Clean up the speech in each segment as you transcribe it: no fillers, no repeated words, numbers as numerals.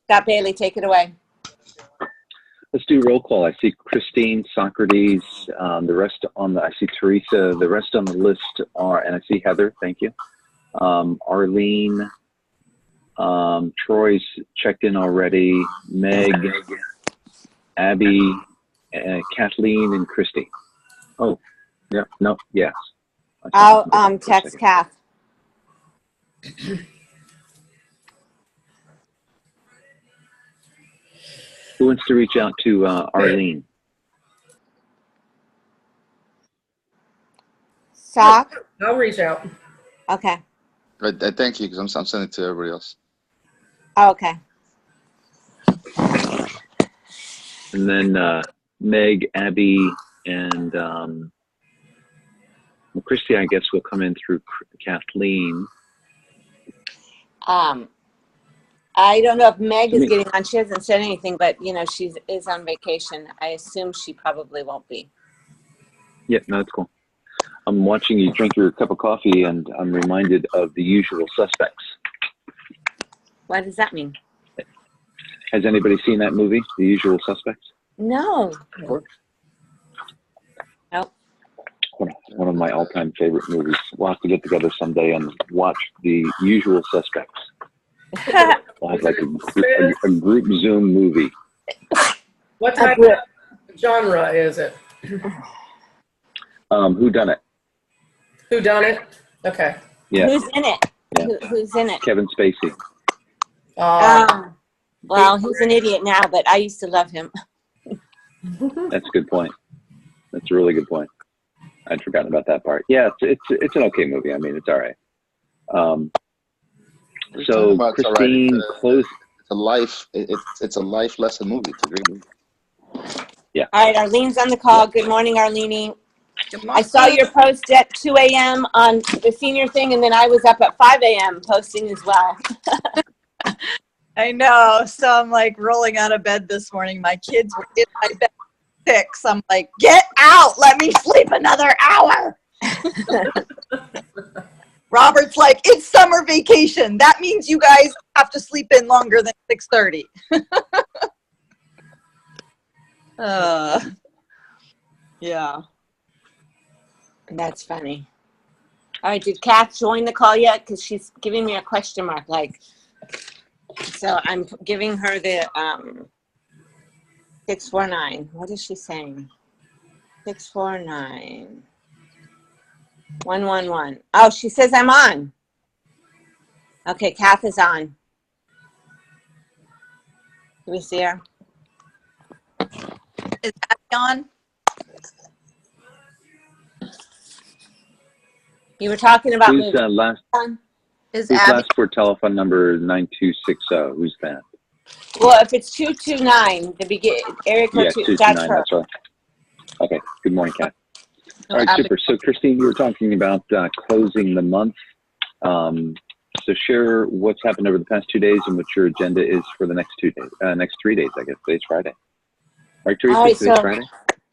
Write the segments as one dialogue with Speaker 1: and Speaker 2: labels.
Speaker 1: Scott Bailey, take it away.
Speaker 2: Let's do roll call. I see Christine, Socrates, the rest on the, I see Teresa, the rest on the list are, and I see Heather, thank you. Arlene, Troy's checked in already, Meg, Abby, Kathleen, and Christy. Oh, yeah, no, yes.
Speaker 1: I'll text Kath.
Speaker 2: Who wants to reach out to Arlene?
Speaker 1: Sock?
Speaker 3: I'll reach out.
Speaker 1: Okay.
Speaker 4: I thank you, because I'm sending it to everybody else.
Speaker 1: Oh, okay.
Speaker 2: And then Meg, Abby, and well, Christy, I guess, will come in through Kathleen.
Speaker 1: I don't know if Meg is getting on. She hasn't said anything, but you know, she is on vacation. I assume she probably won't be.
Speaker 2: Yeah, no, that's cool. I'm watching you drink your cup of coffee, and I'm reminded of The Usual Suspects.
Speaker 1: What does that mean?
Speaker 2: Has anybody seen that movie, The Usual Suspects?
Speaker 1: No. Nope.
Speaker 2: One of my all-time favorite movies. We'll have to get together someday and watch The Usual Suspects. We'll have like a group Zoom movie.
Speaker 3: What type of genre is it?
Speaker 2: Who done it?
Speaker 3: Who done it? Okay.
Speaker 2: Yeah.
Speaker 1: Who's in it?
Speaker 2: Yeah.
Speaker 1: Who's in it?
Speaker 2: Kevin Spacey.
Speaker 1: Well, he's an idiot now, but I used to love him.
Speaker 2: That's a good point. That's a really good point. I'd forgotten about that part. Yeah, it's an okay movie. I mean, it's all right. So Christine, close.
Speaker 4: It's a life. It's a life lesson movie. It's a great movie.
Speaker 2: Yeah.
Speaker 1: All right, Arlene's on the call. Good morning, Arlene. I saw your post at 2 a.m. on the senior thing, and then I was up at 5 a.m. posting as well.
Speaker 5: I know. So I'm like rolling out of bed this morning. My kids were in my bed at 6. I'm like, get out. Let me sleep another hour. Robert's like, it's summer vacation. That means you guys have to sleep in longer than 6:30. Yeah.
Speaker 1: That's funny. All right, did Kath join the call yet? Because she's giving me a question mark. Like, so I'm giving her the 649. What is she saying? 649. 111. Oh, she says I'm on. Okay, Kath is on. Do we see her?
Speaker 5: Is Abby on?
Speaker 1: You were talking about
Speaker 2: Who's last?
Speaker 5: Is
Speaker 2: Who's
Speaker 5: Abby?
Speaker 2: last for telephone number 9260? Who's that?
Speaker 1: Well, if it's 229, the area code
Speaker 2: Yeah,
Speaker 1: 2, that's
Speaker 2: 229.
Speaker 1: her.
Speaker 2: That's right. Okay. Good morning, Kat.
Speaker 5: No,
Speaker 2: All right,
Speaker 5: Abby.
Speaker 2: super. So, Christine, you were talking about closing the month. So, share what's happened over the past 2 days and what your agenda is for the next 2 days, next 3 days. I guess today's Friday. Right, Teresa?
Speaker 1: All right,
Speaker 2: today's
Speaker 1: so
Speaker 2: Friday.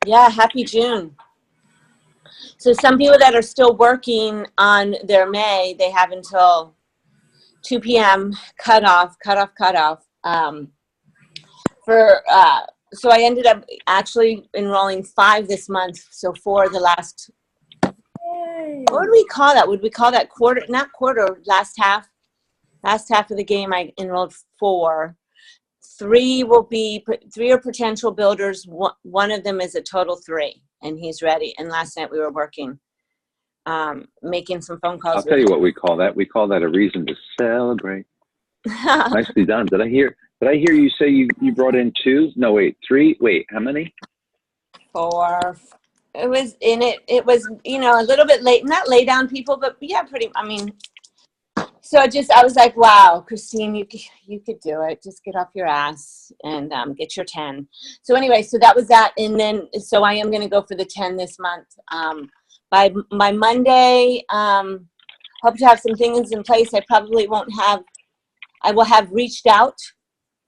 Speaker 1: yeah, happy June. So some people that are still working on their May, they have until 2 p.m. cutoff. So I ended up actually enrolling 5 this month. So 4 the last. Yay. What would we call that? Would we call that quarter? Not quarter. Last half. Last half of the game, I enrolled 4. 3 are potential builders. One of them is a total 3, and he's ready. And last night we were working, making some phone calls.
Speaker 2: I'll tell you what we call that. We call that a reason to celebrate. Nicely done. Did I hear you say you brought in 2? No, wait, 3. Wait, how many?
Speaker 1: 4. It was in it. It was, a little bit late, not lay down people, but yeah, so I was like, wow, Christine, you could do it. Just get off your ass and get your 10. So anyway, so that was that. And then, so I am going to go for the 10 this month. By Monday, hope to have some things in place. I will have reached out,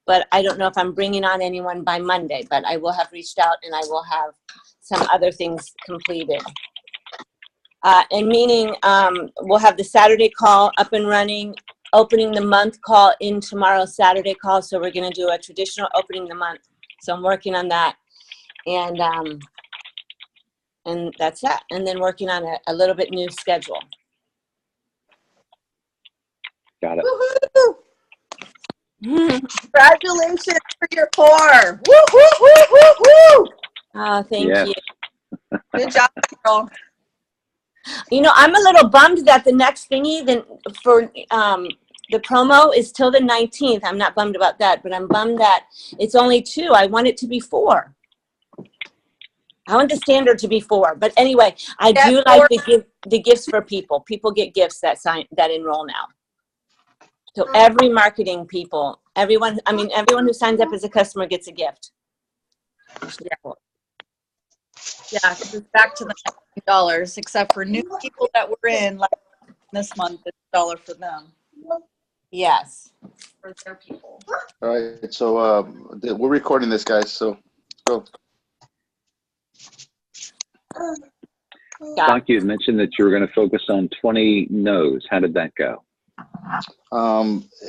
Speaker 1: but I don't know if I'm bringing on anyone by Monday, but I will have reached out and I will have some other things completed. And meaning we'll have the Saturday call up and running. opening the month call in tomorrow's Saturday call. So we're going to do a traditional opening the month. So I'm working on that. And that's that. And then working on a little bit new schedule.
Speaker 2: Got it.
Speaker 5: Woohoo! Congratulations for your 4. Woo, woo, woo, woo, woo.
Speaker 1: Oh, thank
Speaker 2: Yes.
Speaker 1: you.
Speaker 5: Good job, girl.
Speaker 1: You know, I'm a little bummed that the next thingy for the promo is till the 19th. I'm not bummed about that, but I'm bummed that it's only 2. I want it to be 4. I want the standard to be 4. But anyway, I
Speaker 5: Yeah,
Speaker 1: do like the gifts for people. People get gifts that enroll now. So every marketing people, everyone who signs up as a customer gets a gift.
Speaker 5: Yeah, 'cause it's back to the $19, except for new people that were in like this month. It's $1 for them,
Speaker 1: Yes.
Speaker 5: for their people.
Speaker 4: All right, so we're recording this, guys. So let's go.
Speaker 2: Doc, you had mentioned that you were going to focus on 20 no's. How did that go?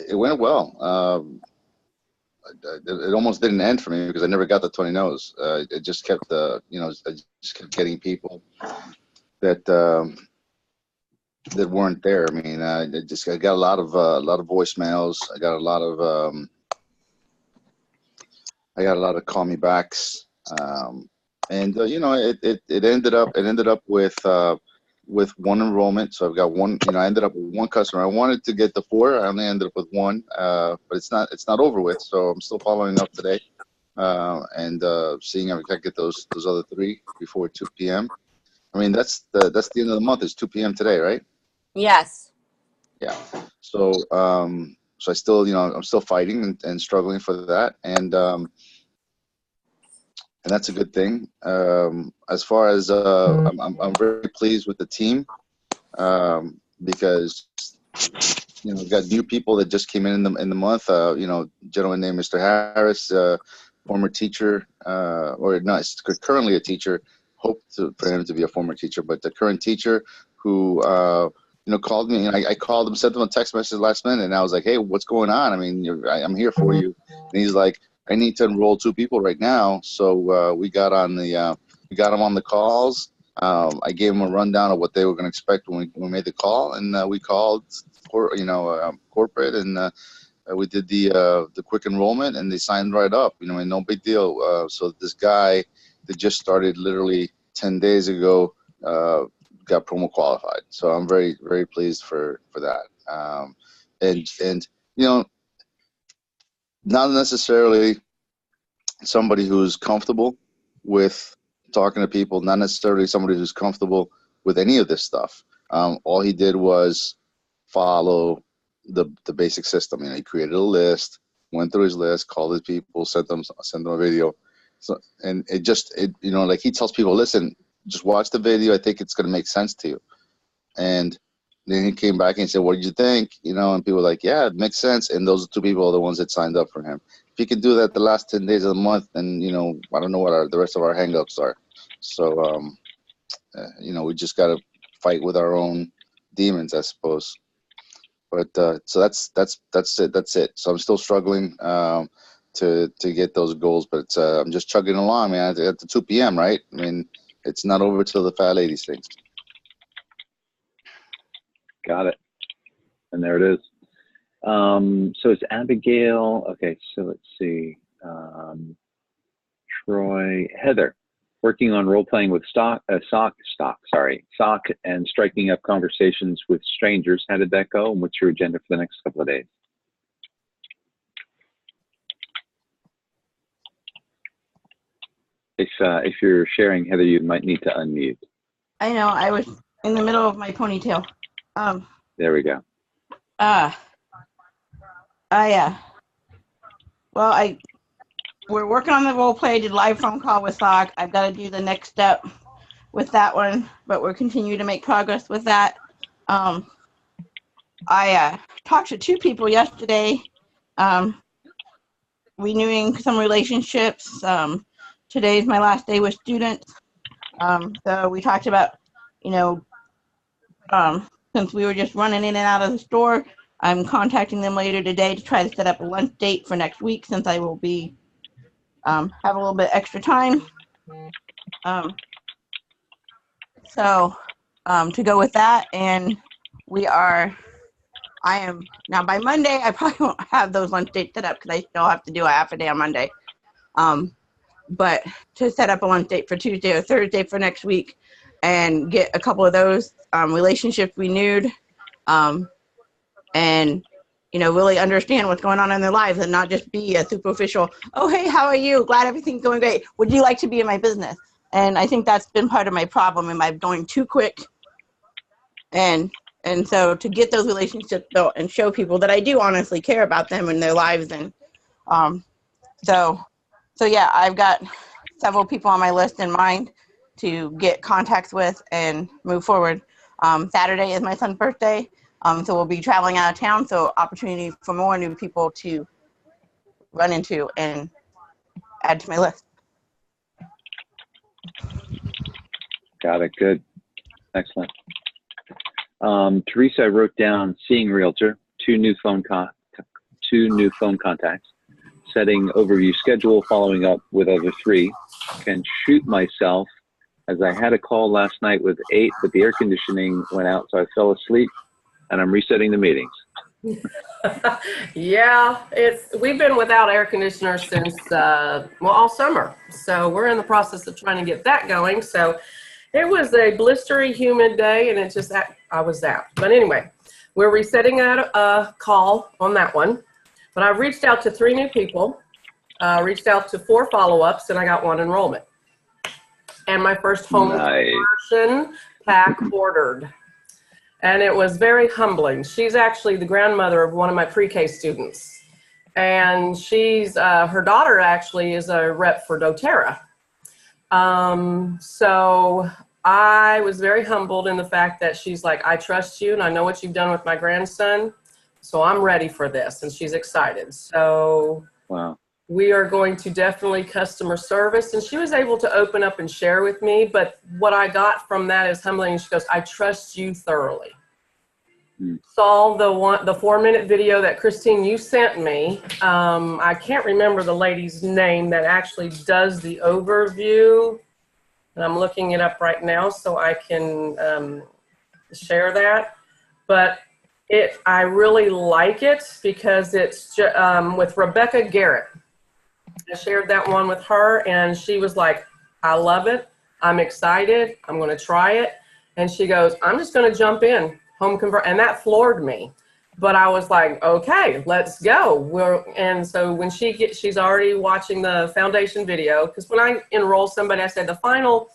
Speaker 4: It went well. It almost didn't end for me because I never got the 20 no's. It just kept I just kept getting people that that weren't there. I mean, I got a lot of voicemails. I got a lot of call me backs. And it ended up with one enrollment. So I've got one. I ended up with one customer. I wanted to get the 4. I only ended up with 1. But it's not over with. So I'm still following up today, and seeing if I can get those other 3 before 2 p.m. I mean, that's the end of the month. It's 2 p.m. today, right?
Speaker 1: Yes.
Speaker 4: Yeah. So so I still I'm still fighting and struggling for that, and that's a good thing. As far as I'm very pleased with the team, because we've got new people that just came in the month. Gentleman named Mr. Harris, former teacher, or no, currently a teacher. Hope for him to be a former teacher, but the current teacher who called me, and I called him, sent him a text message last minute, and I was like, hey, what's going on? I mean, I'm here for you. And he's like, I need to enroll 2 people right now. So we got him on the calls. I gave him a rundown of what they were going to expect when we made the call, and we called corporate, and we did the quick enrollment, and they signed right up. And no big deal. So this guy that just started literally 10 days ago got promo qualified. So I'm very, very pleased for that. And not necessarily somebody who's comfortable with talking to people, not necessarily somebody who's comfortable with any of this stuff. All he did was follow the basic system. He created a list, went through his list, called his people, sent them a video. So, and like he tells people, listen, just watch the video. I think it's going to make sense to you. And then he came back and said, what did you think? And people were like, yeah, it makes sense. And those 2 people are the ones that signed up for him. If he can do that the last 10 days of the month, then, I don't know what the rest of our hangups are. So, we just got to fight with our own demons, I suppose. But so that's it. That's it. So I'm still struggling to get those goals, but I'm just chugging along, man. At the 2 p.m., right? I mean, it's not over till the fat lady sings.
Speaker 2: Got it. And there it is. So it's Abigail. Okay, so let's see. Troy, Heather, working on role-playing with Sock, and striking up conversations with strangers. How did that go? And what's your agenda for the next couple of days? If you're sharing, Heather, you might need to unmute.
Speaker 6: I know, I was in the middle of my ponytail.
Speaker 2: There we go.
Speaker 6: We're working on the role play. Did live phone call with Sock. I've got to do the next step with that one, but we're continuing to make progress with that. I talked to 2 people yesterday, renewing some relationships. Today's my last day with students. So we talked about, since we were just running in and out of the store, I'm contacting them later today to try to set up a lunch date for next week since I will be have a little bit extra time. So to go with that, and I am now by Monday. I probably won't have those lunch dates set up because I still have to do a half a day on Monday. But to set up a lunch date for Tuesday or Thursday for next week, and get a couple of those relationships renewed, and really understand what's going on in their lives and not just be a superficial, oh hey, how are you? Glad everything's going great. Would you like to be in my business? And I think that's been part of my problem. Am I going too quick? And so to get those relationships built and show people that I do honestly care about them and their lives. And so yeah, I've got several people on my list in mind to get contacts with and move forward. Saturday is my son's birthday. So we'll be traveling out of town. So opportunity for more new people to run into and add to my list.
Speaker 2: Got it. Good. Excellent. Teresa, I wrote down seeing realtor, two new phone contacts, setting overview schedule, following up with other 3, can shoot myself as I had a call last night with 8, but the air conditioning went out, so I fell asleep, and I'm resetting the meetings.
Speaker 3: Yeah, we've been without air conditioners since all summer. So we're in the process of trying to get that going. So it was a blistery, humid day, and I was out. But anyway, we're resetting a call on that one. But I reached out to 3 new people, reached out to 4 follow-ups, and I got 1 enrollment. And my first home conversion pack ordered. And it was very humbling. She's actually the grandmother of one of my pre-K students. And her daughter actually is a rep for doTERRA. So I was very humbled in the fact that she's like, I trust you and I know what you've done with my grandson. So I'm ready for this. And she's excited. So
Speaker 2: wow.
Speaker 3: We are going to definitely customer service. And she was able to open up and share with me. But what I got from that is humbling. She goes, I trust you thoroughly. Saw the 4-minute video that Christine, you sent me. I can't remember the lady's name that actually does the overview. And I'm looking it up right now so I can share that. But I really like it because it's with Rebecca Garrett. I shared that one with her and she was like, I love it. I'm excited. I'm going to try it. And she goes, I'm just going to jump in. Home convert, and that floored me. But I was like, okay, let's go. And so when she's already watching the foundation video, because when I enroll somebody, I say the final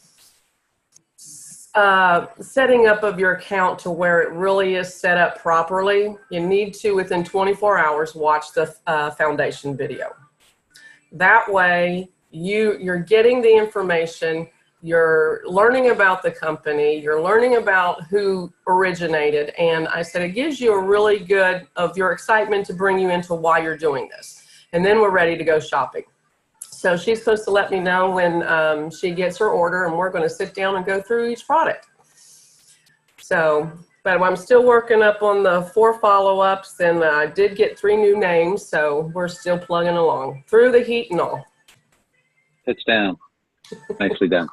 Speaker 3: setting up of your account to where it really is set up properly, you need to, within 24 hours, watch the foundation video. That way, you're getting the information, you're learning about the company, you're learning about who originated, and I said it gives you a really good of your excitement to bring you into why you're doing this. And then we're ready to go shopping. So she's supposed to let me know when she gets her order, and we're going to sit down and go through each product. So, but I'm still working up on the 4 follow-ups, and I did get 3 new names, so we're still plugging along through the heat and all.
Speaker 2: It's down. Nicely done.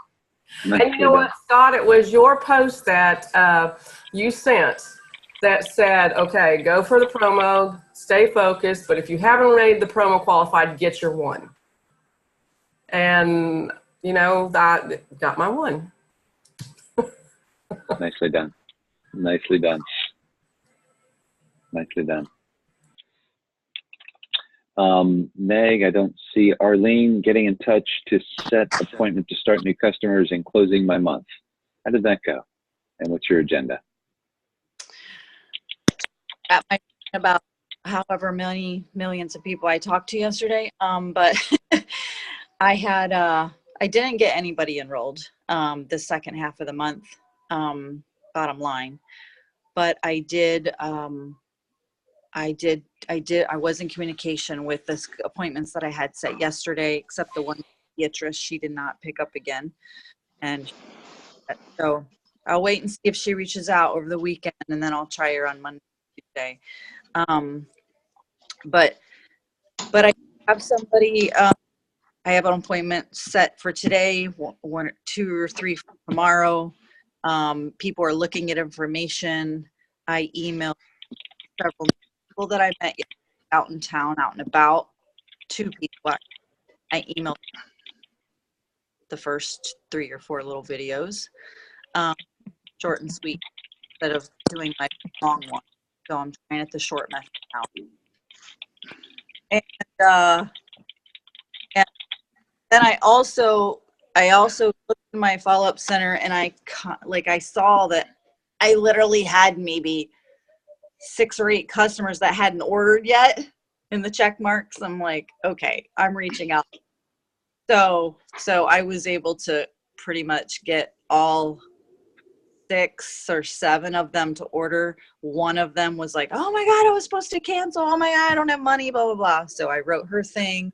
Speaker 3: And you know what, Scott, it was your post that you sent that said, okay, go for the promo, stay focused, but if you haven't made the promo qualified, get your 1. And, that got my 1.
Speaker 2: Nicely done. Nicely done. Nicely done. Meg, I don't see. Arlene, getting in touch to set appointment to start new customers and closing my month. How did that go? And what's your agenda?
Speaker 5: That might be about however many millions of people I talked to yesterday. But I didn't get anybody enrolled the second half of the month, bottom line. But I was in communication with the appointments that I had set yesterday, except the one Beatrice, she did not pick up again. And so I'll wait and see if she reaches out over the weekend, and then I'll try her on Monday, Tuesday. But I have somebody. I have an appointment set for today, one, 2 or 3 for tomorrow. People are looking at information. I emailed several people that I met out in town, out and about. 2 people. I emailed the first 3 or 4 little videos, short and sweet, instead of doing my long one. So I'm trying at the short method now. And then I also looked in my follow-up center, and I saw that I literally had maybe 6 or 8 customers that hadn't ordered yet in the check marks. I'm like, okay, I'm reaching out. So I was able to pretty much get all 6 or 7 of them to order. One of them was like, oh my God, I was supposed to cancel. Oh my God, I don't have money, blah, blah, blah. So I wrote her thing,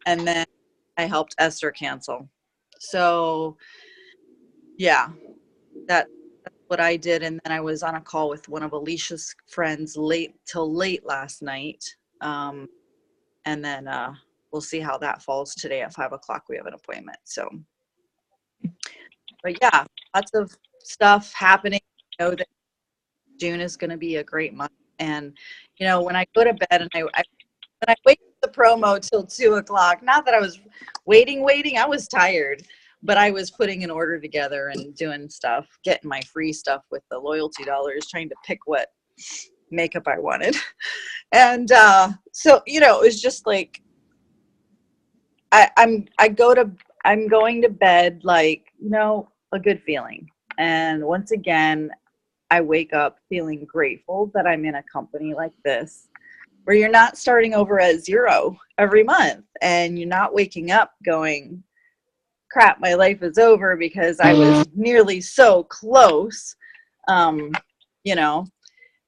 Speaker 5: and then I helped Esther cancel. So yeah, that's what I did. And then I was on a call with one of Alicia's friends till late last night. And then we'll see how that falls today at 5 o'clock. We have an appointment. So, but yeah, lots of stuff happening. I know that June is going to be a great month. And, you know, when I go to bed and when I wait for the promo till 2 o'clock, not that I was waiting, I was tired, but I was putting an order together and doing stuff, getting my free stuff with the loyalty dollars, trying to pick what makeup I wanted. And so, you know, it was just like, I'm going to bed like, you know, a good feeling. And once again, I wake up feeling grateful that I'm in a company like this, where you're not starting over at 0 every month, and you're not waking up going, crap, my life is over, because I was nearly so close, you know,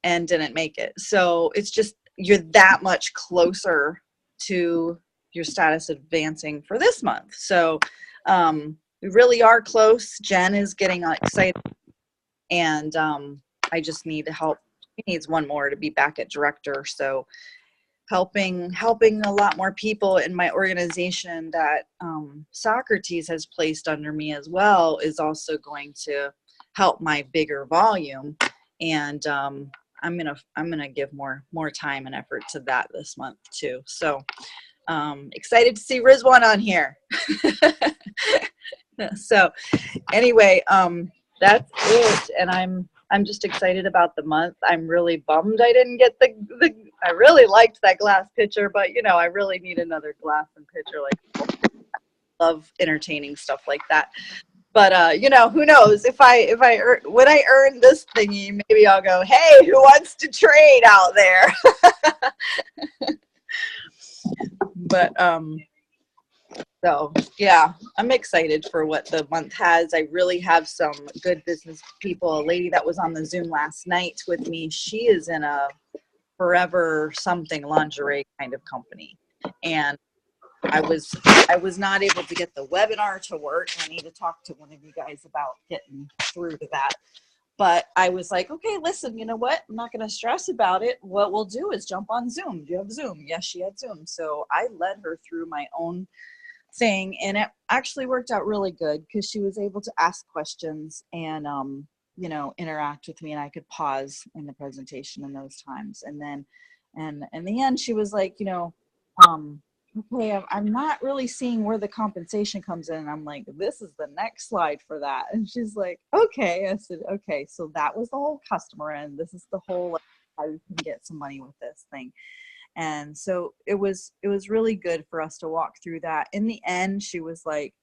Speaker 5: and didn't make it. So it's just, you're that much closer to your status advancing for this month. So we really are close. Jen is getting excited, and I just need help. He needs one more to be back at director. So helping a lot more people in my organization that Socrates has placed under me as well is also going to help my bigger volume. And I'm gonna give more time and effort to that this month too. So excited to see Rizwan on here. So anyway, that's it. And I'm just excited about the month. I'm really bummed I didn't get I really liked that glass pitcher, but you know, I really need another glass and pitcher. Like, I love entertaining stuff like that. But you know, who knows? When I earn this thingy, maybe I'll go, hey, who wants to trade out there? But so yeah, I'm excited for what the month has. I really have some good business people. A lady that was on the Zoom last night with me, she is in a Forever something lingerie kind of company, and I was not able to get the webinar to work. I need to talk to one of you guys about getting through to that. But I was like, okay, listen, you know what? I'm not going to stress about it. What we'll do is jump on Zoom. Do you have Zoom? Yes, she had Zoom. So I led her through my own thing, and it actually worked out really good, because she was able to ask questions and you know, interact with me, and I could pause in the presentation in those times. And then, and in the end, she was like, you know, okay, I'm not really seeing where the compensation comes in. And I'm like, this is the next slide for that. And she's like, okay. I said, okay, so that was the whole customer end. This is the whole, like, how you can get some money with this thing. And so it was really good for us to walk through that. In the end, she was like,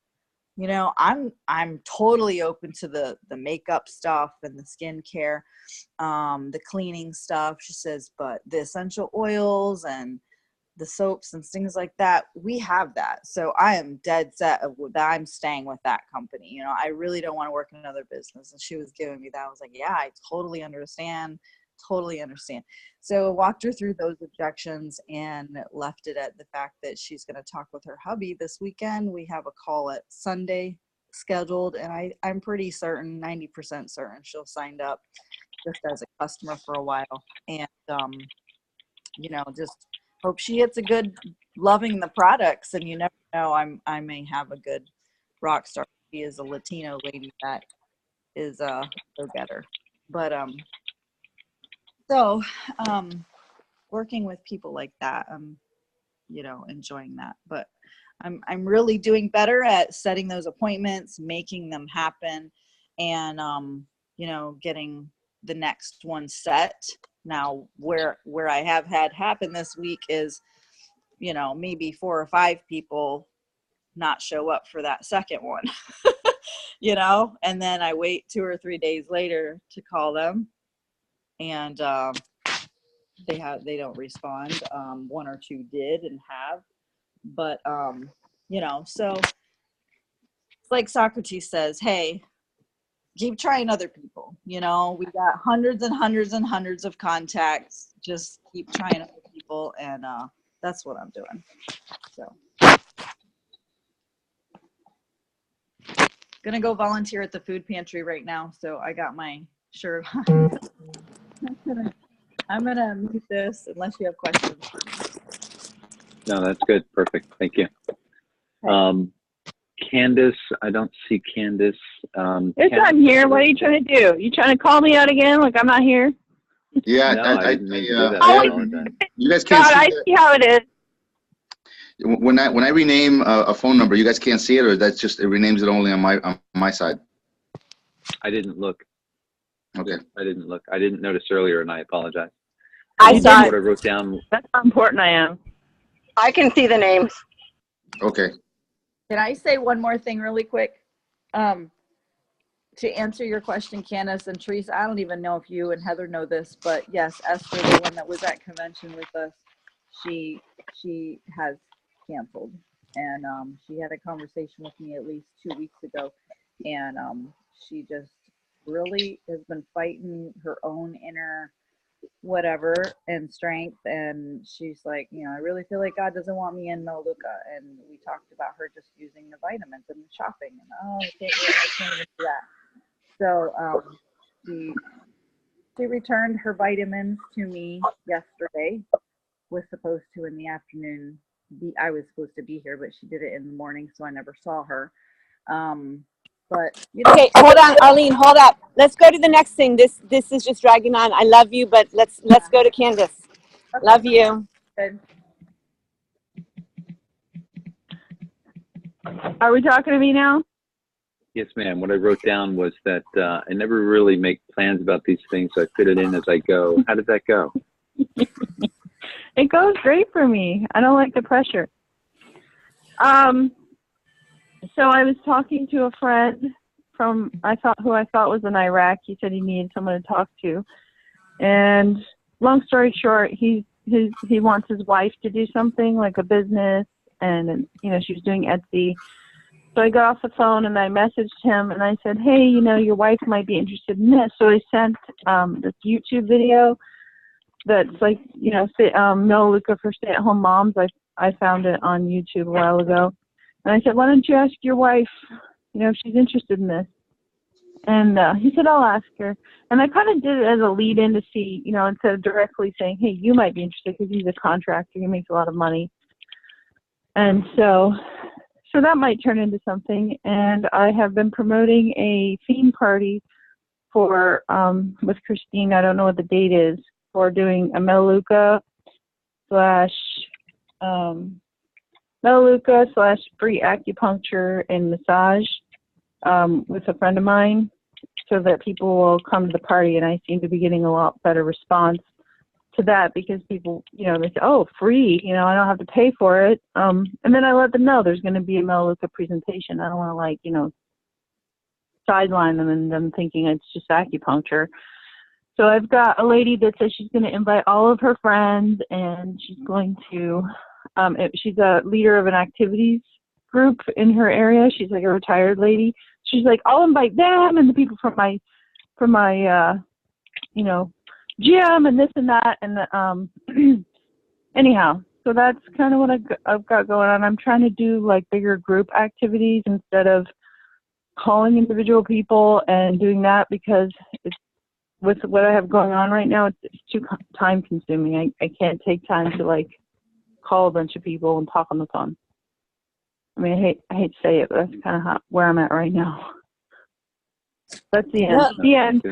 Speaker 5: you know, I'm totally open to the makeup stuff and the skincare, the cleaning stuff. She says, but the essential oils and the soaps and things like that, we have that. So I am dead set of that. I'm staying with that company. You know, I really don't want to work in another business. And she was giving me that. I was like, yeah, I totally understand. So I walked her through those objections and left it at the fact that she's going to talk with her hubby this weekend. We have a call at Sunday scheduled, and I'm pretty certain, 90% certain, she'll sign up just as a customer for a while. And just hope she hits a good loving the products, and you never know, I may have a good rock star. She is a Latino lady that is a go-getter. But working with people like that, I'm enjoying that. But I'm really doing better at setting those appointments, making them happen, and getting the next one set. Now where I have had happen this week is maybe 4 or 5 people not show up for that second one. And then I wait 2 or 3 days later to call them, and they don't respond. 1 or 2 did and have, but so it's like Socrates says, hey, keep trying other people. We got hundreds and hundreds and hundreds of contacts. Just keep trying other people, and that's what I'm doing. So gonna go volunteer at the food pantry right now, so I got my shirt on. I'm gonna mute this unless you have questions for me.
Speaker 2: No, that's good. Perfect. Thank you. Candace, I don't see Candace.
Speaker 7: Yes, I'm here. What are you trying to do? You trying to call me out again like I'm not here?
Speaker 4: Yeah,
Speaker 2: No, I didn't mean to do that.
Speaker 7: I
Speaker 2: I apologize.
Speaker 4: you guys can't
Speaker 7: God, I
Speaker 4: see that.
Speaker 7: see how it is.
Speaker 4: When I rename a phone number, you guys can't see it, or that's just it renames it only on my side.
Speaker 2: I didn't look.
Speaker 4: Okay.
Speaker 2: I didn't look. I didn't notice earlier, and I apologize.
Speaker 1: I saw
Speaker 2: What I
Speaker 1: it.
Speaker 2: wrote down.
Speaker 7: That's how important I am.
Speaker 6: I can see the names.
Speaker 4: Okay.
Speaker 5: Can I say one more thing really quick? To answer your question, Candace and Teresa, I don't even know if you and Heather know this, but yes, Esther, the one that was at convention with us, she has canceled, and she had a conversation with me at least 2 weeks ago, and she just really has been fighting her own inner whatever and strength, and she's like, I really feel like God doesn't want me in Melaleuca, and we talked about her just using the vitamins and shopping, and I can't even do that. So she returned her vitamins to me yesterday. Was supposed to in the afternoon. I was supposed to be here, but she did it in the morning, so I never saw her. But
Speaker 1: Okay, hold on, Arlene, hold up. Let's go to the next thing. This is just dragging on. I love you, but let's go to Candace.
Speaker 5: Okay.
Speaker 1: Love you.
Speaker 5: Good.
Speaker 7: Are we talking to me now?
Speaker 2: Yes, ma'am. What I wrote down was that I never really make plans about these things, so I fit it in as I go. How did that go?
Speaker 7: It goes great for me. I don't like the pressure. So I was talking to a friend who I thought was in Iraq. He said he needed someone to talk to, and long story short, he wants his wife to do something like a business, and she was doing Etsy. So I got off the phone and I messaged him and I said, hey, your wife might be interested in this. So I sent this YouTube video that's like, Melaleuca for stay-at-home moms. I found it on YouTube a while ago. And I said, why don't you ask your wife, if she's interested in this? And he said, I'll ask her. And I kind of did it as a lead-in to see, instead of directly saying, hey, you might be interested, because he's a contractor. He makes a lot of money. And so that might turn into something. And I have been promoting a theme party for, with Christine, I don't know what the date is, for doing a Melaleuca / free acupuncture and massage with a friend of mine, so that people will come to the party. And I seem to be getting a lot better response to that, because people, they say, oh, free, I don't have to pay for it. And then I let them know there's going to be a Melaleuca presentation. I don't want to sideline them and them thinking it's just acupuncture. So I've got a lady that says she's going to invite all of her friends, and she's going to, she's a leader of an activities group in her area. She's like a retired lady. She's like, I'll invite them and the people from my gym and this and that. And anyhow, so that's kind of what I've got going on. I'm trying to do like bigger group activities instead of calling individual people and doing that, because with what I have going on right now, it's too time consuming. I can't take time to like call a bunch of people and talk on the phone. I mean, I hate to say it, but that's kind of where I'm at right now. That's the end.
Speaker 1: No.
Speaker 7: The end.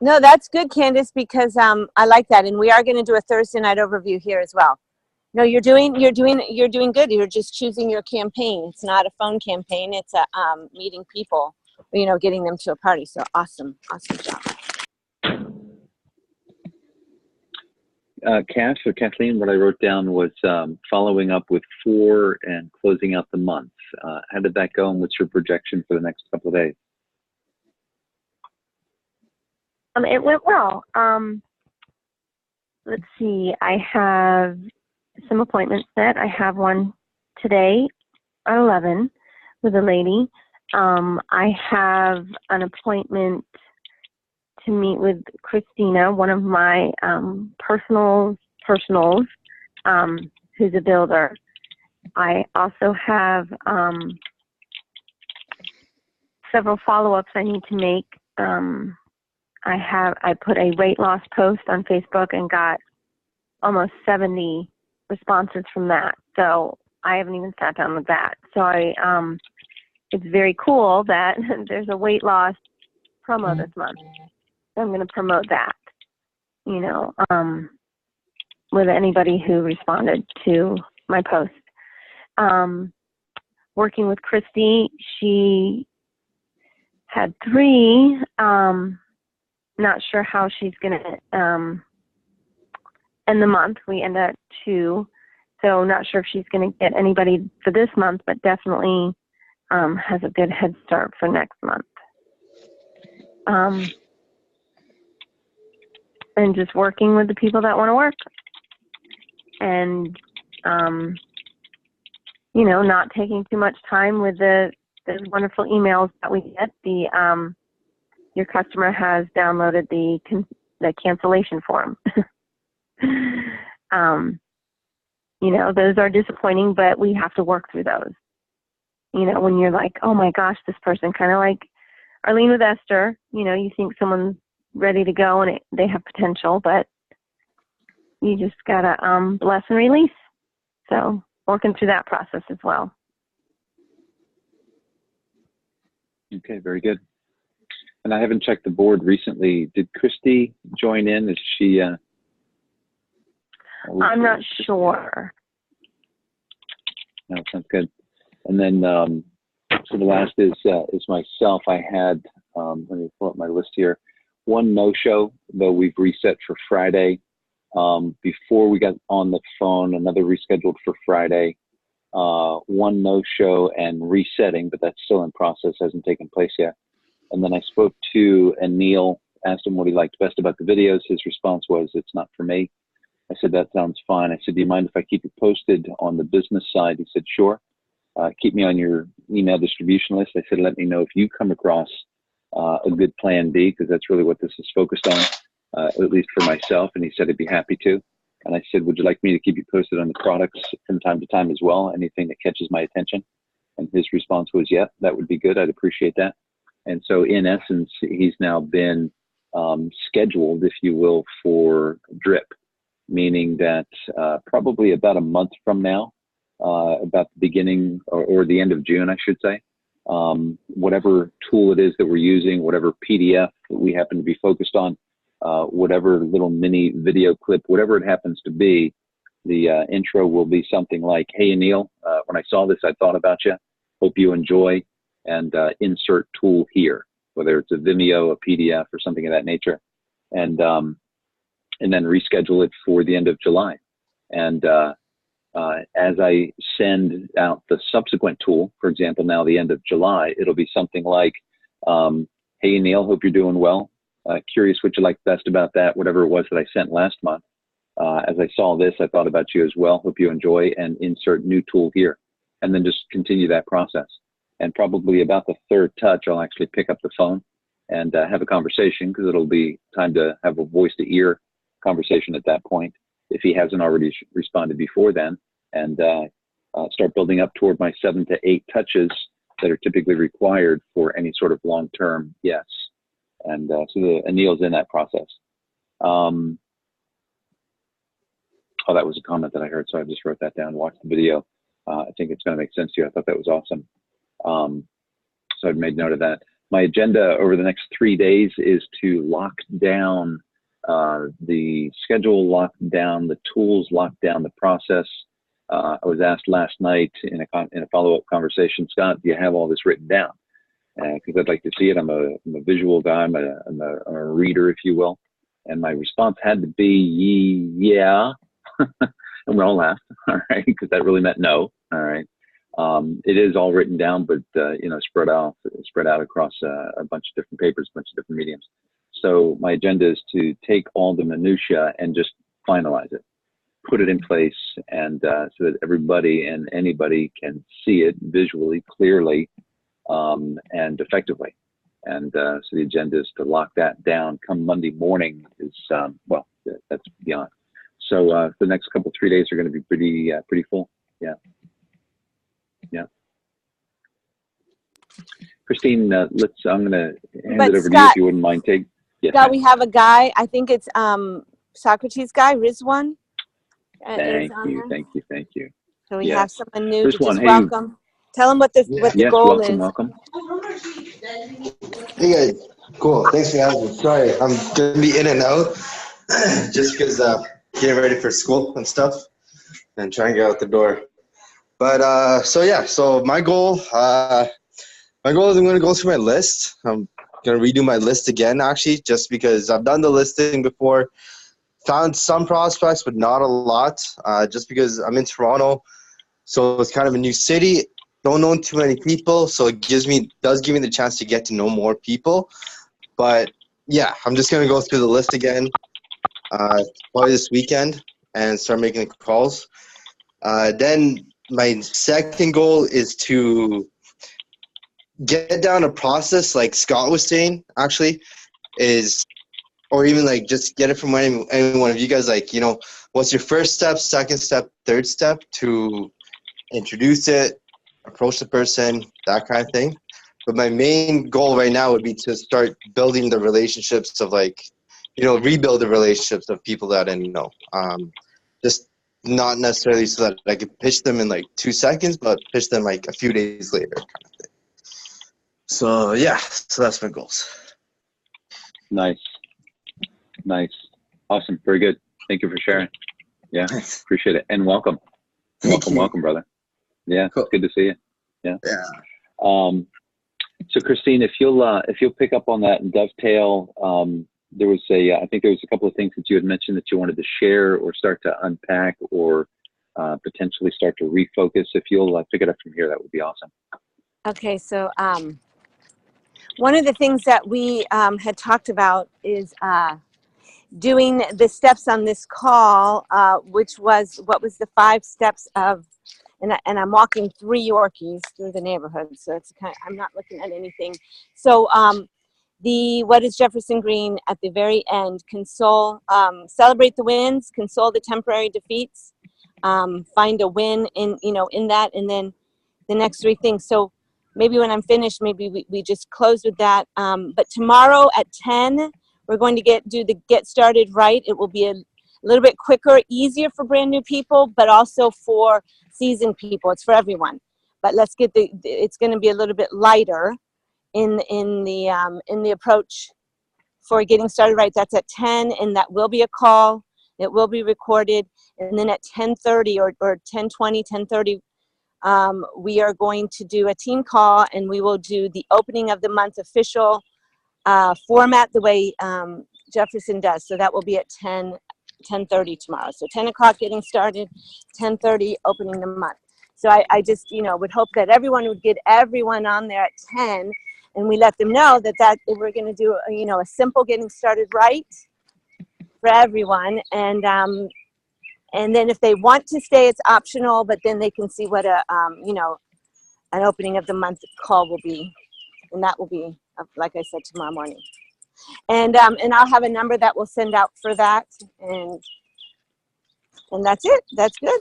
Speaker 1: No, that's good, Candace, because I like that, and we are going to do a Thursday night overview here as well. No, you're doing good. You're just choosing your campaign. It's not a phone campaign. It's a meeting people, getting them to a party. So awesome job.
Speaker 2: Cass or Kathleen, what I wrote down was following up with 4 and closing out the month. How did that go, and what's your projection for the next couple of days?
Speaker 8: It went well. Let's see. I have some appointments set. I have one today at 11 with a lady. I have an appointment to meet with Christina, one of my personals, who's a builder. I also have several follow-ups I need to make. I put a weight loss post on Facebook and got almost 70 responses from that. So I haven't even sat down with that. So it's very cool that there's a weight loss promo this month. So I'm going to promote that, with anybody who responded to my post. Working with Christy, she had 3. Not sure how she's going to end the month. We end at 2. So not sure if she's going to get anybody for this month, but definitely has a good head start for next month. And just working with the people that want to work. And, not taking too much time with the wonderful emails that we get. Your customer has downloaded the cancellation form. Those are disappointing, but we have to work through those. When you're like, oh my gosh, this person, kind of like Arlene with Esther, you think someone's ready to go and they have potential, but you just gotta bless and release. So working through that process as well.
Speaker 2: Okay, very good. And I haven't checked the board recently. Did Christy join in? Is she?
Speaker 8: I'm not sure.
Speaker 2: No, sounds good. And then, so the last is myself. I had, let me pull up my list here. 1 no-show, though we've reset for Friday. Before we got on the phone, another rescheduled for Friday. 1 no-show and resetting, but that's still in process, hasn't taken place yet. And then I spoke to Anil, asked him what he liked best about the videos. His response was, it's not for me. I said, that sounds fine. I said, do you mind if I keep you posted on the business side? He said, sure. Keep me on your email distribution list. I said, let me know if you come across a good plan B, because that's really what this is focused on, at least for myself. And he said, I'd be happy to. And I said, would you like me to keep you posted on the products from time to time as well? Anything that catches my attention? And his response was, yeah, that would be good. I'd appreciate that. And so in essence, he's now been scheduled, if you will, for drip, meaning that probably about a month from now, about the beginning or the end of June, I should say, whatever tool it is that we're using, whatever PDF that we happen to be focused on, whatever little mini video clip, whatever it happens to be, the intro will be something like, hey, Anil, when I saw this, I thought about you. Hope you enjoy, and insert tool here, whether it's a Vimeo, a PDF, or something of that nature, and then reschedule it for the end of July. And as I send out the subsequent tool, for example, now the end of July, it'll be something like, hey, Neil, hope you're doing well. Curious what you like best about that, whatever it was that I sent last month. As I saw this, I thought about you as well. Hope you enjoy, and insert new tool here. And then just continue that process. And probably about the 3rd touch, I'll actually pick up the phone and have a conversation, because it'll be time to have a voice-to-ear conversation at that point, if he hasn't already responded before then, and start building up toward my 7 to 8 touches that are typically required for any sort of long-term yes. And so Anil's in that process. Oh, that was a comment that I heard, so I just wrote that down. Watch the video. I think it's going to make sense to you. I thought that was awesome. So I've made note of that. My agenda over the next 3 days is to lock down the schedule, lock down the tools, lock down the process. I was asked last night in a follow-up conversation, Scott, do you have all this written down? Because I'd like to see it. I'm a visual guy. I'm a reader, if you will. And my response had to be, yeah. And we all laughed, all right, because that really meant no, all right. It is all written down, but spread out across a bunch of different papers, a bunch of different mediums. So my agenda is to take all the minutia and just finalize it, put it in place, and so that everybody and anybody can see it visually, clearly, and effectively. And so the agenda is to lock that down. Come Monday morning is that's beyond. So the next 3 days are going to be pretty full. Yeah. Yeah. Christine, I'm going to hand it over to you if you wouldn't mind. Yes,
Speaker 1: Scott, we have a guy. I think it's Socrates guy, Rizwan.
Speaker 2: Thank you.
Speaker 1: So we have someone new to
Speaker 2: Rizwan,
Speaker 1: just welcome. Tell them what the goal is.
Speaker 2: Welcome.
Speaker 9: Hey guys, cool. Thanks for having me. Sorry, I'm gonna be in and out just because getting ready for school and stuff and trying to get out the door. But so my goal is I'm gonna go through my list. I'm gonna redo my list again, actually, just because I've done the listing before, found some prospects, but not a lot. Just because I'm in Toronto, so it's kind of a new city. Don't know too many people, so it does give me the chance to get to know more people. But yeah, I'm just gonna go through the list again, probably this weekend, and start making the calls. Then my second goal is to get down a process, like Scott was saying, actually, or even like just get it from any one of you guys, like, what's your first step, second step, third step to introduce it, approach the person, that kind of thing. But my main goal right now would be to start building the relationships of rebuild the relationships of people that I know. Just not necessarily so that I could pitch them in like 2 seconds, but pitch them like a few days later kind of thing. So yeah, so that's my goals.
Speaker 2: Nice. Awesome. Very good. Thank you for sharing. Yeah, appreciate it. And welcome. Welcome, brother. Yeah, cool. It's good to see you. Yeah. So Christine, if you'll pick up on that and dovetail, I think there was a couple of things that you had mentioned that you wanted to share or start to unpack or potentially start to refocus. If you'll pick it up from here, that would be awesome.
Speaker 1: Okay, so one of the things that we had talked about is doing the steps on this call, which was the 5 steps of, and I'm walking 3 Yorkies through the neighborhood, so it's I'm not looking at anything. So what is Jefferson Green at the very end? Console, celebrate the wins, console the temporary defeats, find a win in that, and then the next 3 things. So maybe when I'm finished, maybe we just close with that. But tomorrow at 10, we're going to do the Get Started Right. It will be a little bit quicker, easier for brand new people, but also for seasoned people. It's for everyone. But let's get it's going to be a little bit lighter in the approach for getting started right. That's at 10, and that will be a call. It will be recorded. And then at 10:30 or 10:20, 10:30, we are going to do a team call, and we will do the opening of the month official format the way Jefferson does. So that will be at 10:30 tomorrow. So 10 o'clock getting started, 10:30 opening the month. So I just would hope that everyone would get everyone on there at 10, and we let them know that we're going to do a simple getting started right for everyone, and then if they want to stay, it's optional, but then they can see what an opening of the month call will be, and that will be, like I said, tomorrow morning. And I'll have a number that we'll send out for that, and that's it. That's good.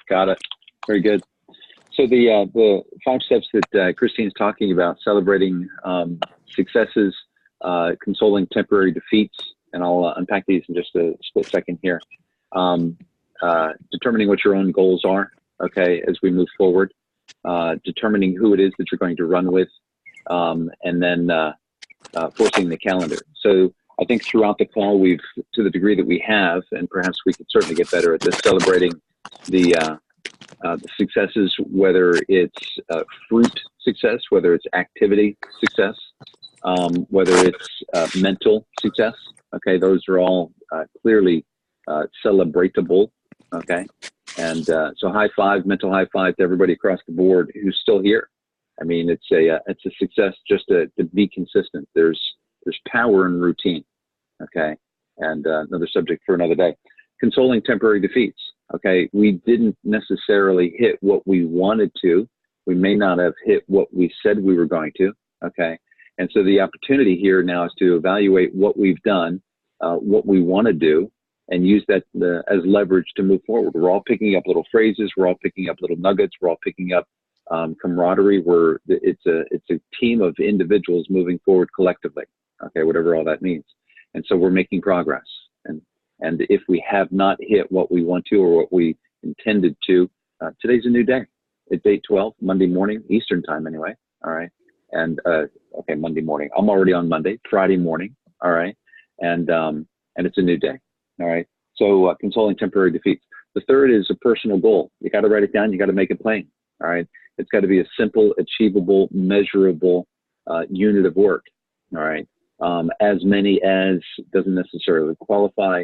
Speaker 2: Got it. Very good. So the 5 steps that Christine's talking about, celebrating successes, consoling temporary defeats, and I'll unpack these in just a split second here. Determining what your own goals are, okay, as we move forward. Determining who it is that you're going to run with, and then forcing the calendar. So I think throughout the call, we've, to the degree that we have, and perhaps we could certainly get better at this, celebrating the successes, whether it's fruit success, whether it's activity success, whether it's mental success. Okay, those are all clearly celebratable. Okay, and so high five, mental high five to everybody across the board who's still here. I mean, it's a success just to be consistent. There's power in routine. Okay, and another subject for another day. Consoling temporary defeats. Okay, we didn't necessarily hit what we wanted to. We may not have hit what we said we were going to. Okay, and so the opportunity here now is to evaluate what we've done, what we want to do, and use that as leverage to move forward. We're all picking up little phrases. We're all picking up little nuggets. We're all picking up camaraderie. It's a team of individuals moving forward collectively. Okay, whatever all that means. And so we're making progress. And if we have not hit what we want to or what we intended to, today's a new day. It's 8:12, Monday morning, Eastern time anyway. All right. And okay, Monday morning. I'm already on Monday, Friday morning. All right. And it's a new day. All right. So consoling temporary defeats. The third is a personal goal. You got to write it down. You got to make it plain. All right. It's got to be a simple, achievable, measurable unit of work. All right. As many as doesn't necessarily qualify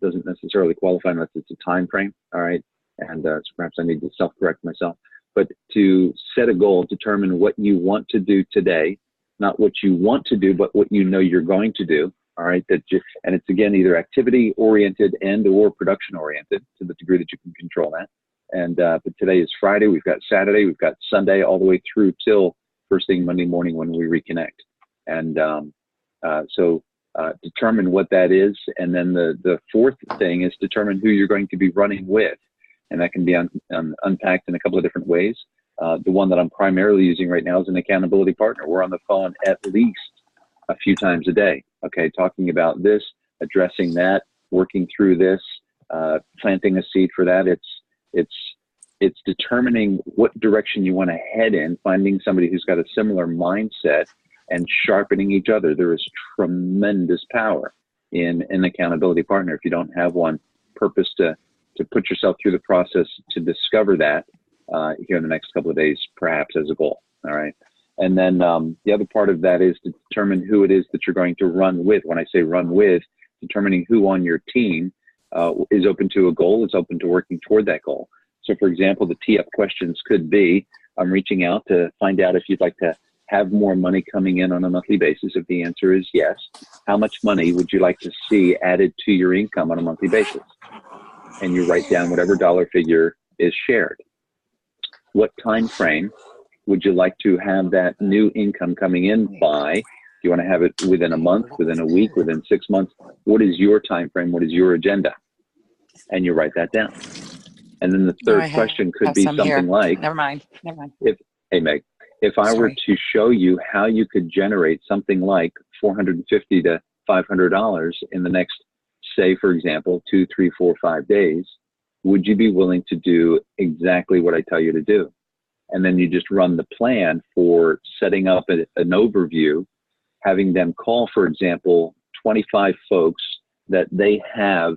Speaker 2: doesn't necessarily qualify unless it's a time frame. All right. And so perhaps I need to self-correct myself. But to set a goal, determine what you want to do today, not what you want to do, but what you know you're going to do. All right. And it's again either activity oriented and or production oriented to the degree that you can control that. And but today is Friday. We've got Saturday. We've got Sunday all the way through till first thing Monday morning when we reconnect. And so determine what that is. And then the fourth thing is determine who you're going to be running with. And that can be unpacked in a couple of different ways. The one that I'm primarily using right now is an accountability partner. We're on the phone at least a few times a day. Okay, talking about this, addressing that, working through this, planting a seed for that. It's determining what direction you want to head in, finding somebody who's got a similar mindset, and sharpening each other. There is tremendous power in an accountability partner. If you don't have one, purpose to put yourself through the process to discover that here in the next couple of days, perhaps as a goal. All right. And then the other part of that is to determine who it is that you're going to run with. When I say run with, determining who on your team is open to a goal, is open to working toward that goal. So for example, the tee up questions could be, I'm reaching out to find out if you'd like to have more money coming in on a monthly basis. If the answer is yes, how much money would you like to see added to your income on a monthly basis? And you write down whatever dollar figure is shared. What time frame would you like to have that new income coming in by? Do you want to have it within a month, within a week, within 6 months? What is your time frame? What is your agenda? And you write that down. And then the third question could be something like,
Speaker 10: Never mind.
Speaker 2: Hey, Meg, if I were to show you how you could generate something like $450 to $500 in the next, say, for example, 2, 3, 4, 5 days, would you be willing to do exactly what I tell you to do? And then you just run the plan for setting up an overview, having them call, for example, 25 folks that they have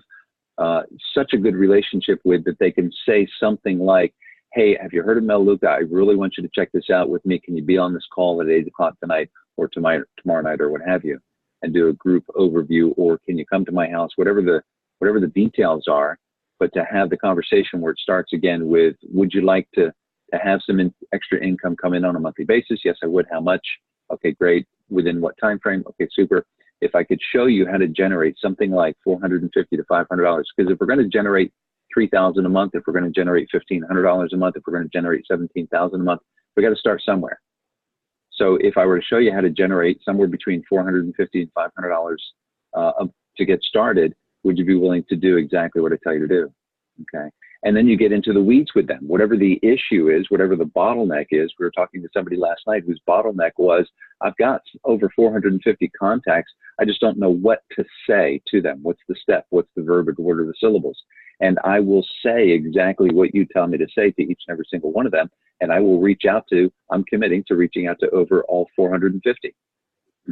Speaker 2: such a good relationship with that they can say something like, hey, have you heard of Melaleuca? I really want you to check this out with me. Can you be on this call at 8 o'clock tonight or tomorrow night or what have you, and do a group overview, or can you come to my house, whatever the details are, but to have the conversation where it starts again with, would you like to have some extra income come in on a monthly basis? Yes, I would. How much? Okay, great. Within what time frame? Okay, super. If I could show you how to generate something like $450 to $500, because if we're going to generate $3,000 a month, if we're going to generate $1,500 a month, if we're going to generate $17,000 a month, we got to start somewhere. So if I were to show you how to generate somewhere between $450 and $500 to get started, would you be willing to do exactly what I tell you to do? Okay. And then you get into the weeds with them. Whatever the issue is, whatever the bottleneck is, we were talking to somebody last night whose bottleneck was, I've got over 450 contacts. I just don't know what to say to them. What's the step? What's the verbiage? What are the syllables? And I will say exactly what you tell me to say to each and every single one of them. And I will reach out to, I'm committing to reaching out to over all 450.